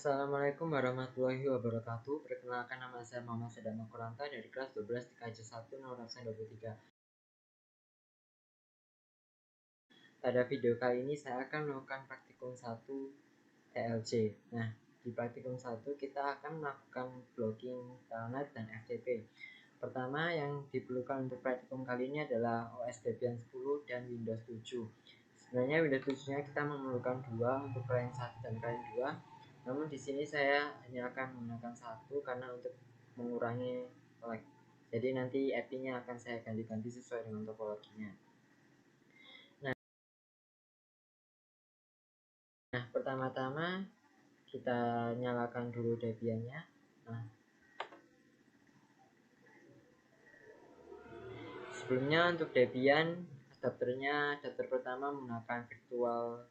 Assalamualaikum warahmatullahi wabarakatuh. Perkenalkan, nama saya Muhammad Sadam Makuranta dari kelas 12 di KJ 1 nomor absen 23. Pada video kali ini saya akan melakukan praktikum 1 TLC. Nah, di praktikum 1 kita akan melakukan blocking telnet dan FTP. Pertama yang diperlukan untuk praktikum kali ini adalah OS Debian 10 dan Windows 7. Sebenarnya Windows 7-nya kita memerlukan 2 untuk client 1 dan client 2. Namun di sini saya hanya akan menggunakan 1 karena untuk mengurangi lag. Jadi nanti IP-nya akan saya ganti-ganti sesuai dengan topologinya. Nah, pertama-tama kita nyalakan dulu Debian-nya. Nah, sebelumnya untuk Debian, adapternya, adapter pertama menggunakan virtual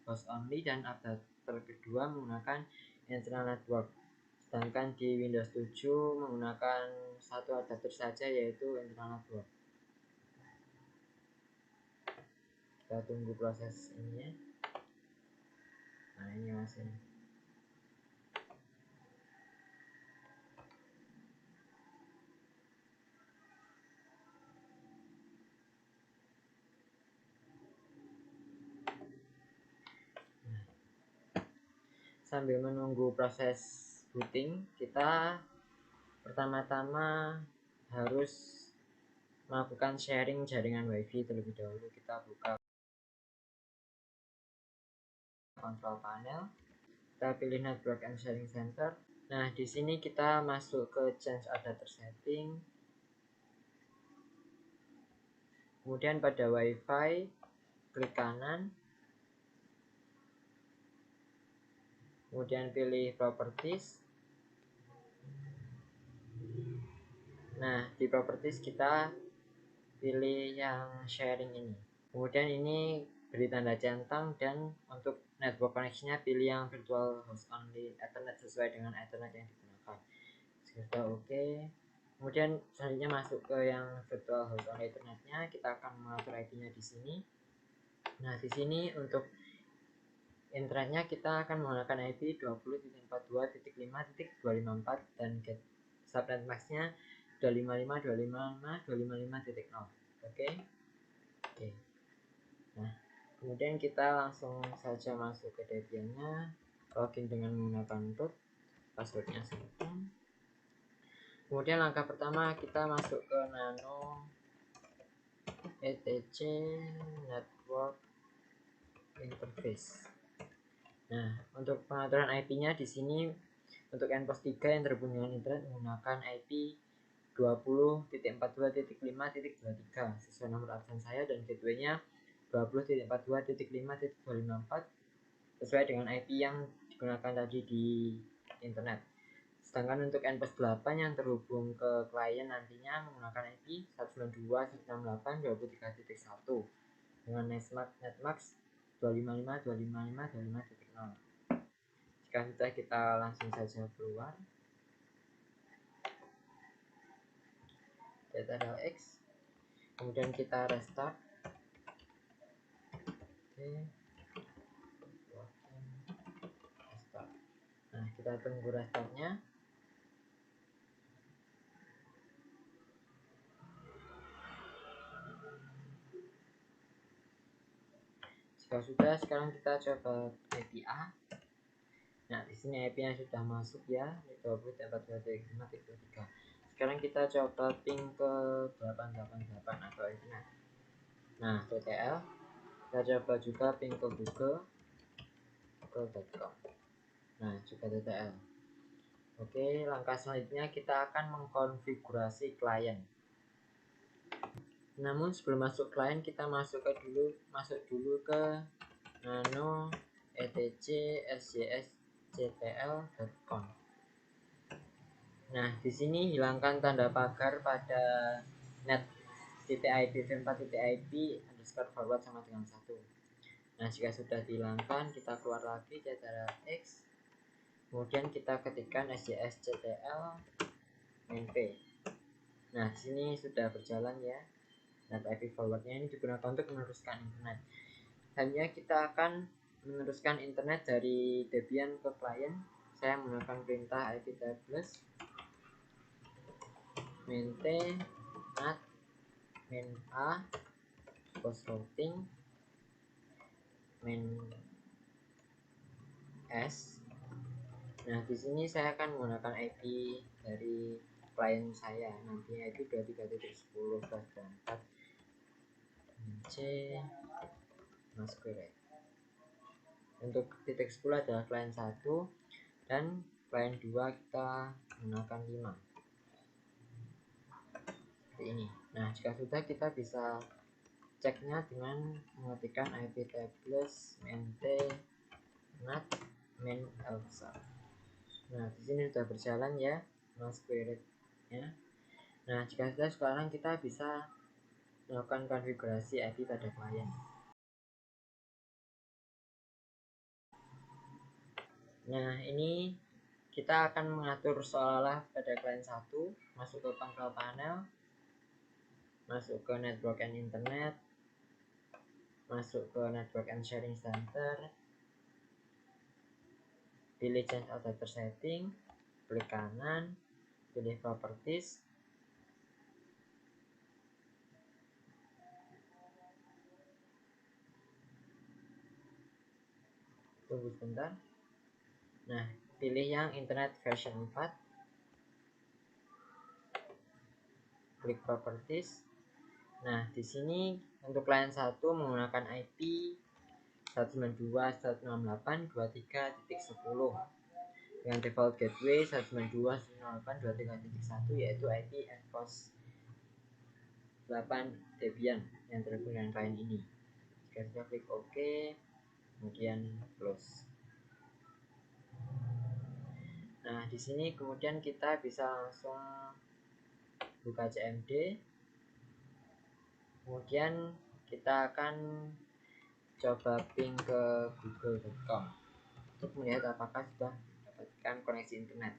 host only dan adapter kedua menggunakan internal network. Sedangkan di Windows 7 menggunakan satu adapter saja, yaitu internal network. Kita tunggu proses ini ya. Nah, ini masih. Sambil menunggu proses booting, kita pertama-tama harus melakukan sharing jaringan WiFi terlebih dahulu. Kita buka control panel, kita pilih Network and Sharing Center. Nah, di sini kita masuk ke Change Adapter Setting. Kemudian pada WiFi, klik kanan. Kemudian pilih Properties. Nah, di Properties kita pilih yang sharing ini. Kemudian ini beri tanda centang, dan untuk network connection-nya pilih yang virtual host only Ethernet sesuai dengan Ethernet yang digunakan. Sudah oke. Kemudian selanjutnya masuk ke yang virtual host only Ethernet-nya, kita akan mengatur IP-nya di sini. Nah, di sini untuk internetnya kita akan menggunakan IP 20.42.5.254 dan get subnet max-nya 255.255.255.0. Oke. Nah, kemudian kita langsung saja masuk ke Debian-nya, login dengan menggunakan root, passwordnya simpan. Kemudian langkah pertama kita masuk ke nano etc network interface. Nah, untuk pengaturan IP-nya di sini untuk endpost 3 yang terhubung dengan internet menggunakan IP 20.42.5.23 sesuai nomor absen saya, dan gateway-nya 20.42.5.254 sesuai dengan IP yang digunakan tadi di internet. Sedangkan untuk endpost 8 yang terhubung ke klien nantinya menggunakan IP 192.168.23.1 dengan netmax 255.255.255.0. Jika sudah, kita langsung saja keluar data X, kemudian kita restart. Oke. Restart. Nah, kita tunggu restartnya. Jika sudah, sekarang kita coba IP A. Nah, di sini IP-nya sudah masuk ya, 20.42.5.3. Sekarang kita coba ping ke 888 atau internet. Nah, TTL. Kita coba juga ping ke google.com. Nah, juga TTL. Oke, langkah selanjutnya kita akan mengkonfigurasi klien. Namun sebelum masuk klien, kita masuk dulu ke nano etc sjsctl.com. Nah, di sini hilangkan tanda pagar pada net .ip v4.ip underscore forward sama dengan 1. Nah, jika sudah dihilangkan, kita keluar lagi data X, kemudian kita ketikkan sjsctl main.p. Nah, di sini sudah berjalan ya. Net IP forwardnya ini digunakan untuk meneruskan internet. Hanya kita akan meneruskan internet dari Debian ke klien saya menggunakan perintah iptables maintain nat main a post routing main s. Nah, di sini saya akan menggunakan IP dari klien saya, nantinya itu 23.10/4 c masquerade. Untuk titik 10 adalah klien 1 dan klien 2 kita menggunakan 5 seperti ini. Nah, jika sudah, kita bisa ceknya dengan mengetikkan iptables maintain nat main elsa. Nah, di sini sudah berjalan ya masquerade ya. Nah, jika sudah, sekarang kita bisa melakukan konfigurasi IP pada klien. Nah, ini kita akan mengatur seolah-olah pada klien 1 masuk ke control panel, masuk ke network and internet, masuk ke network and sharing center, pilih change adapter setting, klik kanan, pilih properties, tunggu sebentar. Nah, pilih yang internet version 4, klik properties. Nah, di sini untuk klien 1 menggunakan IP 192.168.23.10 dengan default gateway 192.168.23.1, yaitu IP endpoint 8 Debian yang terhubung dengan klien ini. Jika sudah, klik OK, kemudian close. Nah, di sini kemudian kita bisa langsung buka CMD. Kemudian kita akan coba ping ke google.com untuk melihat apakah sudah mendapatkan koneksi internet.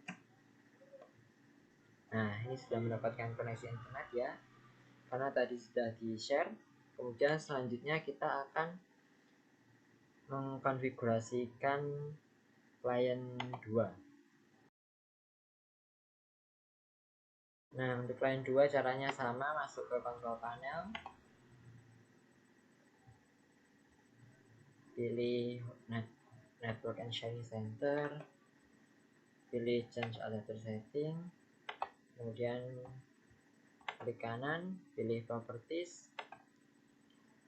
Nah, ini sudah mendapatkan koneksi internet ya, karena tadi sudah di share. Kemudian selanjutnya kita akan mengkonfigurasikan klien 2. Nah, untuk klien 2 caranya sama, masuk ke control panel, pilih network and sharing center, pilih change adapter setting, kemudian klik kanan, pilih properties,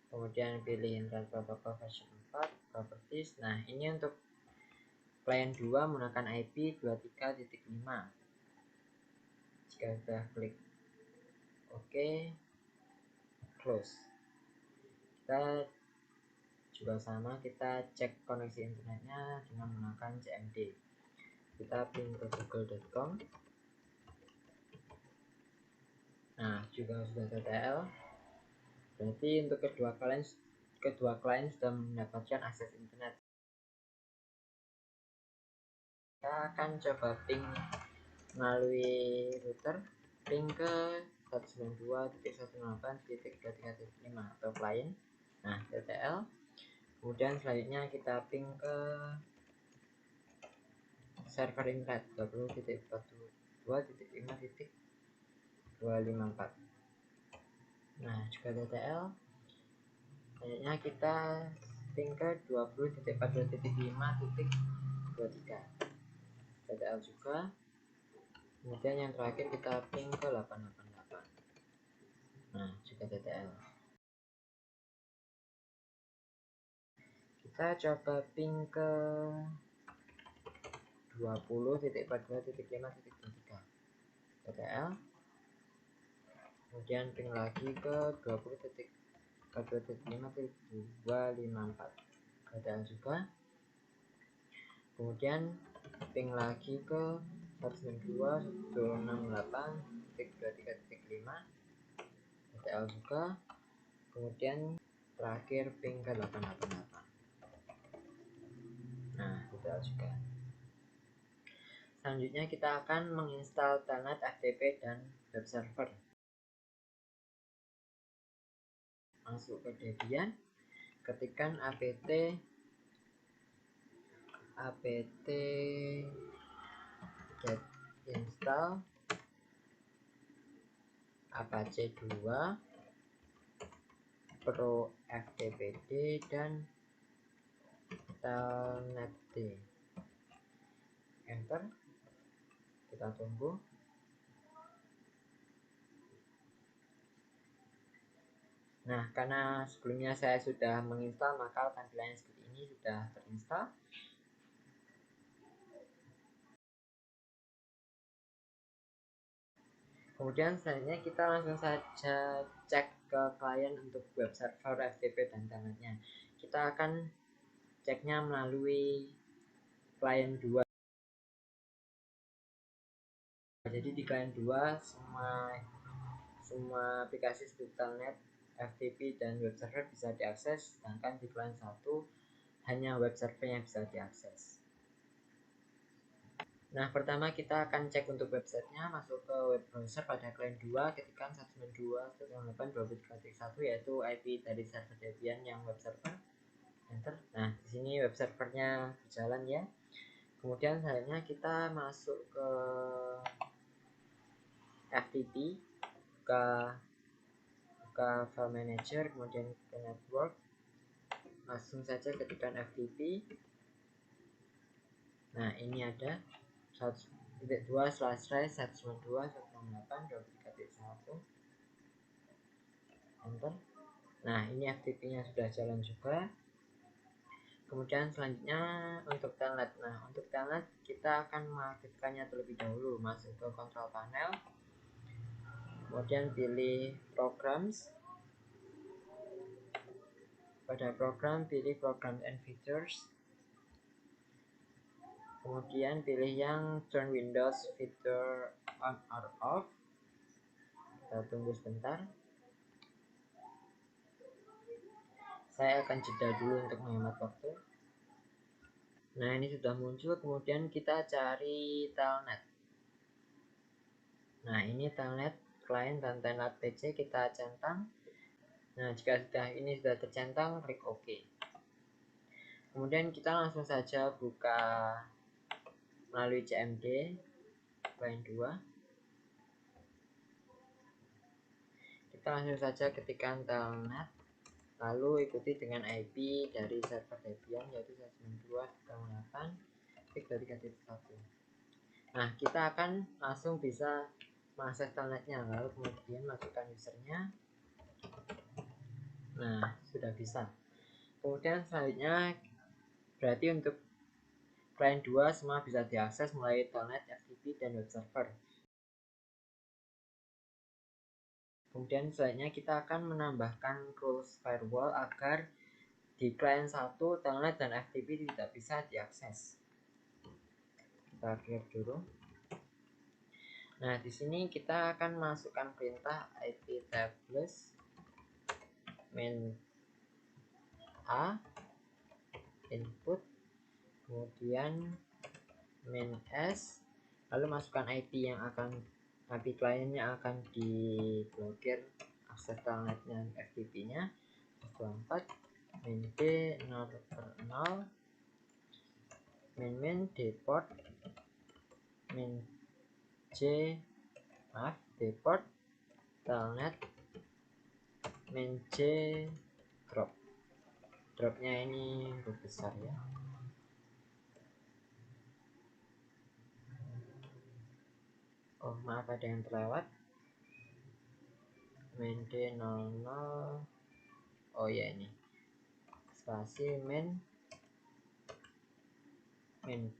kemudian pilih internet protocol version 4 properties. Nah, ini untuk klien 2 menggunakan IP 23.5. Jika sudah, klik OK, close. Kita juga sama, kita cek koneksi internetnya dengan menggunakan CMD. Kita ping ke google.com. Nah, juga sudah TTL. Berarti untuk kedua klien sudah mendapatkan akses internet. Kita akan coba ping melalui router, ping ke 192.168.23.5 atau klien. Nah, TTL. Kemudian selanjutnya kita ping ke server internet 20.42.5.254. Nah, juga TTL. Selanjutnya kita ping ke 20.42.5.23 TTL juga. Kemudian yang terakhir kita ping ke 888. Nah, juga TTL. Kita coba ping ke 20.42.5.23 TTL. Kemudian ping lagi ke 20.42.5.254 TTL juga. Kemudian ping lagi ke 192.168.23.5 TTL juga. Kemudian terakhir ping ke 888. Nah, TTL juga. Selanjutnya kita akan menginstal telnet, FTP, dan web server. Masuk ke Debian, ketikkan apt get install apache 2 pro ftpd dan telnet-d. Enter, kita tunggu. Nah, karena sebelumnya saya sudah menginstal, maka tampilan seperti ini sudah terinstall. Kemudian selanjutnya kita langsung saja cek ke klien untuk web server, FTP dan telnetnya. Kita akan ceknya melalui klien 2. Jadi di klien 2 semua aplikasi seperti telnet, FTP dan web server bisa diakses, sedangkan di klien 1 hanya web server yang bisa diakses. Nah, pertama kita akan cek untuk websitenya, masuk ke web browser pada klien 2, ketikkan 192.168.23.1 yaitu IP dari server Debian yang web server. Enter. Nah, di sini web servernya berjalan ya. Kemudian selanjutnya kita masuk ke FTP, buka file manager, kemudian ke network, langsung saja ketikkan FTP. Nah, ini ada 1.2/192.168.23.1. Enter. Nah, ini FTP-nya sudah jalan juga. Kemudian selanjutnya untuk telnet. Nah, untuk telnet kita akan mengaktifkannya terlebih dahulu. Masuk ke control panel, kemudian pilih programs. Pada program pilih programs and features, kemudian pilih yang turn Windows feature on or off. Kita tunggu sebentar. Saya akan jeda dulu untuk menghemat waktu. Nah, ini sudah muncul. Kemudian kita cari telnet. Nah, ini telnet client dan telnet PC kita centang. Nah, jika ini sudah tercentang, klik OK. Kemudian kita langsung saja buka melalui CMD client 2. Kita langsung saja ketikkan telnet, lalu ikuti dengan IP dari server Debian yaitu 192.168.3.1. Nah, kita akan langsung bisa mengakses telnetnya, lalu kemudian masukkan usernya. Nah, sudah bisa. Kemudian selanjutnya berarti untuk klien 2 semua bisa diakses mulai telnet, FTP dan web server. Kemudian selanjutnya kita akan menambahkan rules firewall agar di klien 1 telnet dan FTP tidak bisa diakses. Kita clear dulu. Nah, di sini kita akan masukkan perintah iptables main A input, kemudian main S, lalu masukkan IP yang akan IP kliennya akan diblokir akses telnetnya FTP-nya 24 main D 0/0 main deport main deport telnet main J dropnya ini huruf besar ya. Oh, maaf ada yang terlewat. Main D00. Oh ya, ini spasi main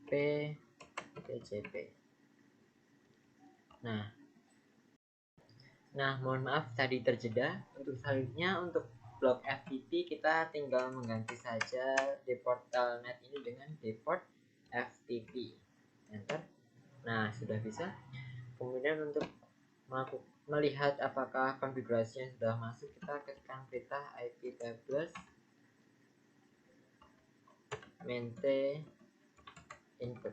P TCP. Nah, mohon maaf tadi terjeda. Untuk selanjutnya untuk blok FTP kita tinggal mengganti saja deport telnet ini dengan deport FTP. Enter. Nah, sudah bisa. Kemudian untuk melihat apakah konfigurasinya sudah masuk, kita ketikkan perintah iptables main T input.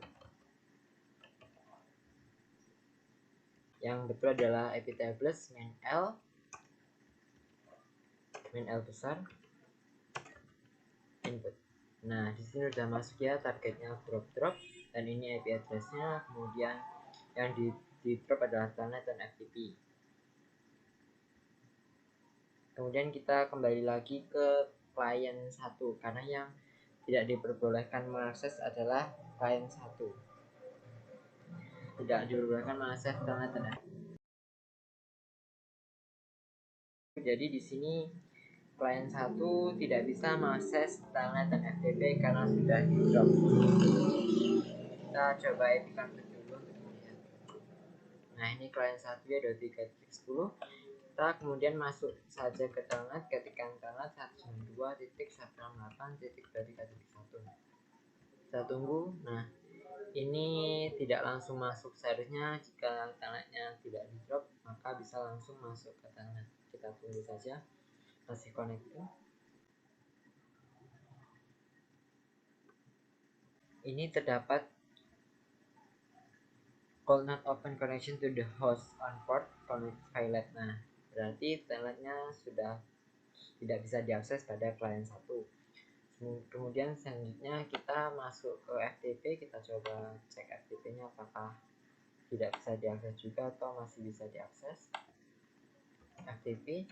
Yang betul adalah iptables main L besar input. Nah, di sini sudah masuk ya targetnya drop dan ini IP address-nya, kemudian yang di drop adalah telnet dan FTP. Kemudian kita kembali lagi ke klien 1 karena yang tidak diperbolehkan mengakses adalah klien 1. Tidak diperbolehkan mengakses telnet dan FTP. Jadi di sini klien 1 tidak bisa mengakses telnet dan FTP karena sudah di drop. Kita coba epikan dulu untuk melihat. Nah, ini klien 1 ya 23.10. Kita kemudian masuk saja ke telnet, ketikkan telnet 192.168.23.1. Kita tunggu. Nah, ini tidak langsung masuk. Seharusnya jika telnetnya tidak di drop, maka bisa langsung masuk ke telnet. Kita tunggu saja, masih connecting. Ini terdapat could not open connection to the host on port connect failed. Nah, berarti telnetnya sudah tidak bisa diakses pada klien 1. Kemudian selanjutnya kita masuk ke FTP, kita coba cek FTP-nya apakah tidak bisa diakses juga atau masih bisa diakses. FTP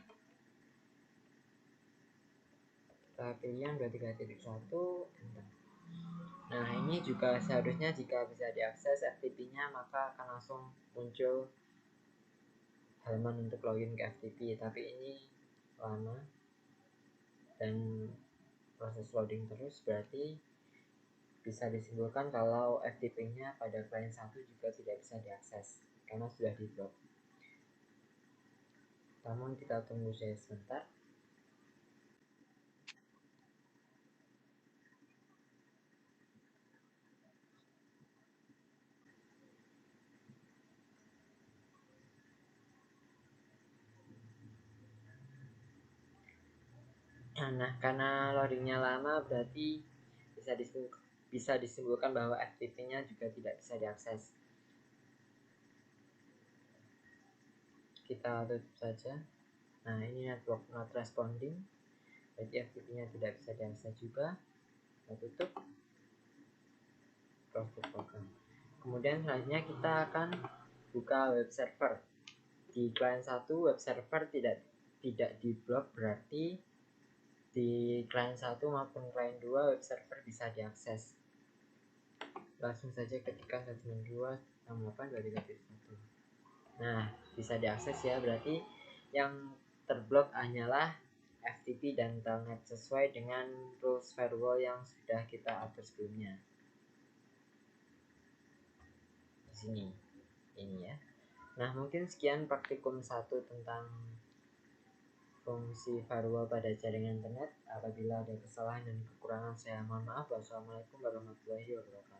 kita pilih yang 23.1. Nah, ini juga seharusnya jika bisa diakses FTP-nya maka akan langsung muncul halaman untuk login ke FTP, tapi ini lama dan proses loading terus, berarti bisa disimpulkan kalau FTP-nya pada klien 1 juga tidak bisa diakses karena sudah di blok. Namun kita tunggu saja sebentar. Nah, karena loadingnya lama berarti bisa disimpulkan bahwa FTP-nya juga tidak bisa diakses. Kita tutup saja. Nah, ini network not responding, jadi FTP-nya tidak bisa diakses juga. Kita tutup, close the program. Kemudian selanjutnya kita akan buka web server. Di klien 1 web server tidak diblok, berarti di klien 1 maupun klien 2 web server bisa diakses. Langsung saja ketikkan 192.168.23.1. Nah, bisa diakses ya, berarti yang terblok hanyalah FTP dan telnet sesuai dengan rules firewall yang sudah kita atur sebelumnya. Di sini, ini ya. Nah, mungkin sekian praktikum 1 tentang fungsi firewall pada jaringan internet. Apabila ada kesalahan dan kekurangan, saya mohon maaf. Wassalamualaikum warahmatullahi wabarakatuh.